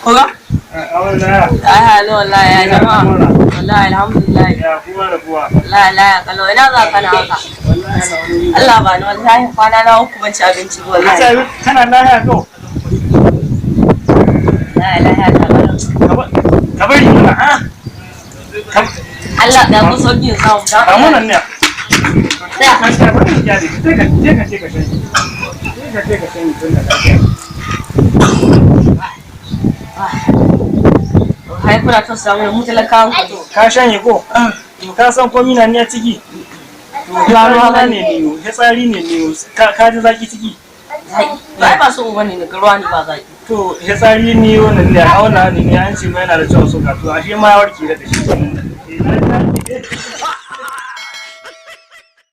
Hola. Wallahi ya jama'a. Wallahi alhamdulillah. Ya kuwa da kuwa. La kalau ina za ka na haka. Allah ba ni wallahi kwana na uku ban ci abinci ba wallahi. Kana lafiya to? La ilaha illallah. Ka bari mana ha? Allah da mu sauki samu ta. Ba mun ne. Da Ka sha wani jari. Je ka shan. Je ka shan tun da lafiya. Hai kuna to samu mu talakawan ku. Ka shanye ko? To ka san ko mina ne a ciki? To ruwa ne ne, fitsari ne ne, ka ji zaki ciki? Ba so wani ne ruwa ne ba zaki. To fitsari ne wannan ne a wannan ne an ce mai yana da cewa so ka to ashe ma ya warke da shi.